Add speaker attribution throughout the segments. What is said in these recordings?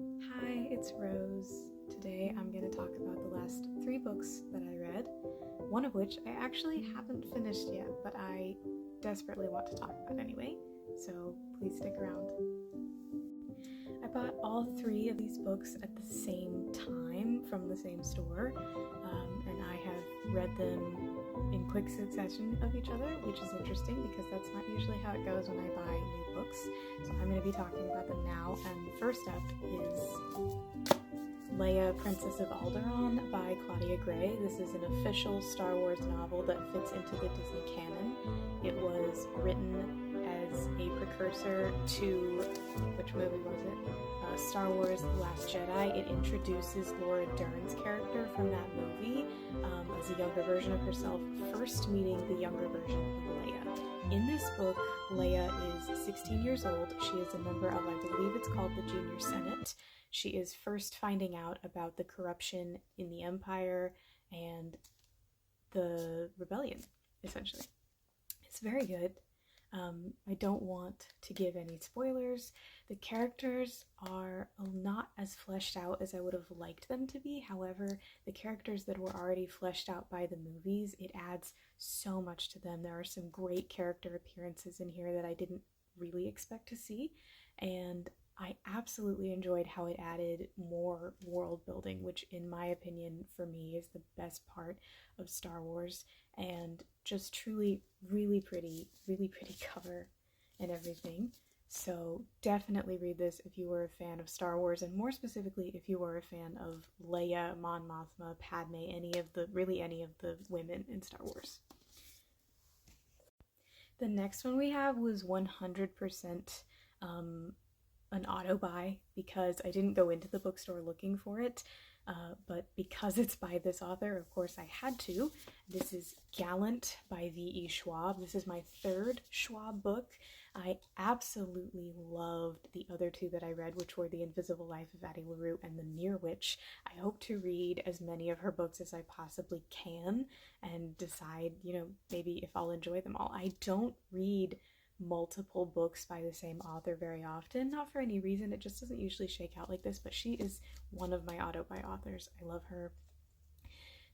Speaker 1: Hi, it's Rose. Today I'm going to talk about the last 3 books that I read, one of which I actually haven't finished yet, but I desperately want to talk about anyway, so please stick around. I bought all 3 of these books at the same time from the same store, and I have read them in quick succession of each other, which is interesting because that's not usually how it goes when I buy new books. So I'm going to be talking about them now, and the first up is Leia, Princess of Alderaan by Claudia Gray. This is an official Star Wars novel that fits into the Disney canon. It was written as a precursor to, which movie was it? Star Wars The Last Jedi. It introduces Laura Dern's character from that movie as a younger version of herself, first meeting the younger version of Leia. In this book, Leia is 16 years old. She is a member of, I believe it's called the Junior Senate. She is first finding out about the corruption in the Empire and the rebellion, essentially. It's very good. I don't want to give any spoilers. The characters are not as fleshed out as I would have liked them to be. However, the characters that were already fleshed out by the movies, it adds so much to them. There are some great character appearances in here that I didn't really expect to see, and I absolutely enjoyed how it added more world building, which in my opinion, for me, is the best part of Star Wars, and just truly really pretty cover and everything. So definitely read this if you were a fan of Star Wars, and more specifically if you were a fan of Leia, Mon Mothma, Padme, any of the women in Star Wars. The next one we have was 100% an auto buy because I didn't go into the bookstore looking for it, but because it's by this author, of course I had to. This is Gallant by V.E. Schwab. This is my 3rd Schwab book. I absolutely loved the other 2 that I read, which were The Invisible Life of Addie LaRue and The Near Witch. I hope to read as many of her books as I possibly can and decide, maybe if I'll enjoy them all. I don't read multiple books by the same author very often, not for any reason, it just doesn't usually shake out like this, but she is one of my auto-buy authors. I love her.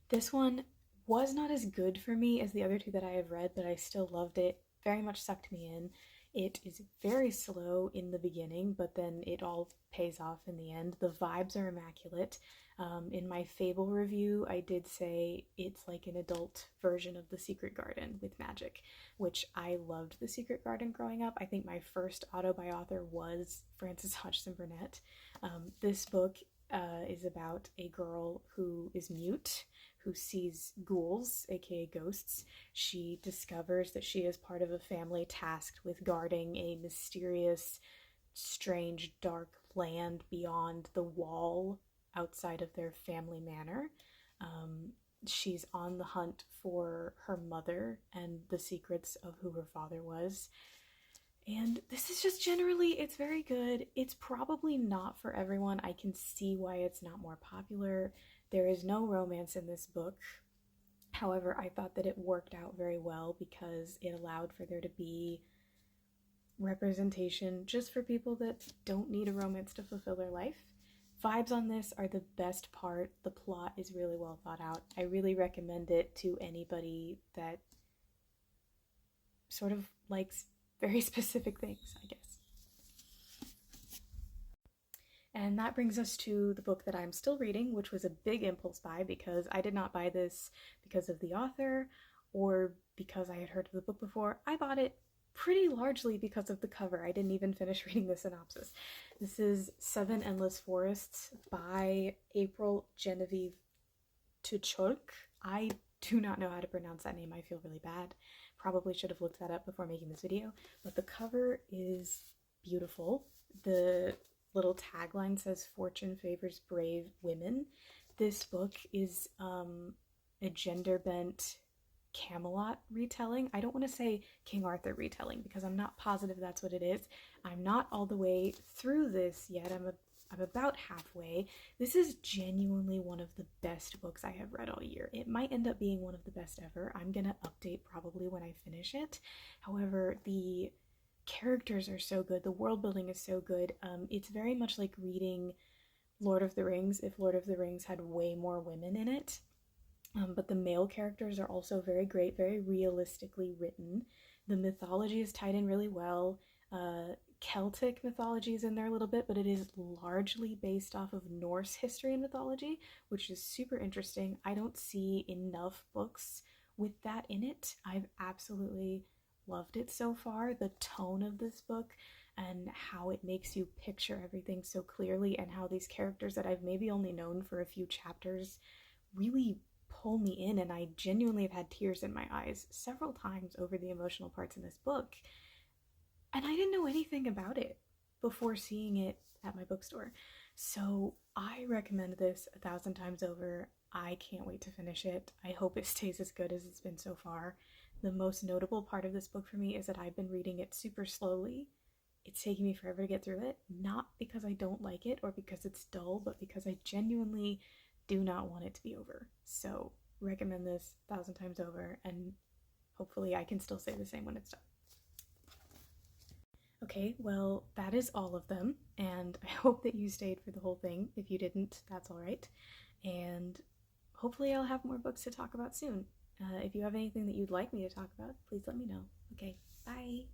Speaker 1: This one was not as good for me as the other 2 that I have read, but I still loved it. Very much sucked me in. It is very slow in the beginning, but then it all pays off in the end. The vibes are immaculate. In my Fable review, I did say it's like an adult version of The Secret Garden with magic, which I loved The Secret Garden growing up. I think my first auto-buy author was Frances Hodgson Burnett. This book is about a girl who is mute, who sees ghouls, aka ghosts. She discovers that she is part of a family tasked with guarding a mysterious, strange, dark land beyond the wall outside of their family manor. She's on the hunt for her mother and the secrets of who her father was. And this is just generally, it's very good. It's probably not for everyone. I can see why it's not more popular. There is no romance in this book. However, I thought that it worked out very well because it allowed for there to be representation just for people that don't need a romance to fulfill their life. Vibes on this are the best part. The plot is really well thought out. I really recommend it to anybody that sort of likes very specific things, I guess. And that brings us to the book that I'm still reading, which was a big impulse buy because I did not buy this because of the author or because I had heard of the book before. I bought it pretty largely because of the cover. I didn't even finish reading the synopsis. This is Seven Endless Forests by April Genevieve Tuchuk. I do not know how to pronounce that name. I feel really bad. Probably should have looked that up before making this video, but the cover is beautiful. The little tagline says "Fortune favors brave women." This book is a gender-bent Camelot retelling. I don't want to say King Arthur retelling because I'm not positive that's what it is. I'm not all the way through this yet. I'm about halfway. This is genuinely one of the best books I have read all year. It might end up being one of the best ever. I'm gonna update probably when I finish it. However, the characters are so good. The world building is so good. It's very much like reading Lord of the Rings if Lord of the Rings had way more women in it. But the male characters are also very great, very realistically written. The mythology is tied in really well. Celtic mythology is in there a little bit, but it is largely based off of Norse history and mythology, which is super interesting. I don't see enough books with that in it. I've absolutely loved it so far. The tone of this book and how it makes you picture everything so clearly, and how these characters that I've maybe only known for a few chapters really pull me in, and I genuinely have had tears in my eyes several times over the emotional parts in this book. And I didn't know anything about it before seeing it at my bookstore. So I recommend this 1,000 times over. I can't wait to finish it. I hope it stays as good as it's been so far. The most notable part of this book for me is that I've been reading it super slowly. It's taking me forever to get through it, not because I don't like it or because it's dull, but because I genuinely do not want it to be over. So, recommend this 1,000 times over, and hopefully, I can still say the same when it's done. Okay, well, that is all of them, and I hope that you stayed for the whole thing. If you didn't, that's all right. And hopefully, I'll have more books to talk about soon. If you have anything that you'd like me to talk about, please let me know. Okay, bye.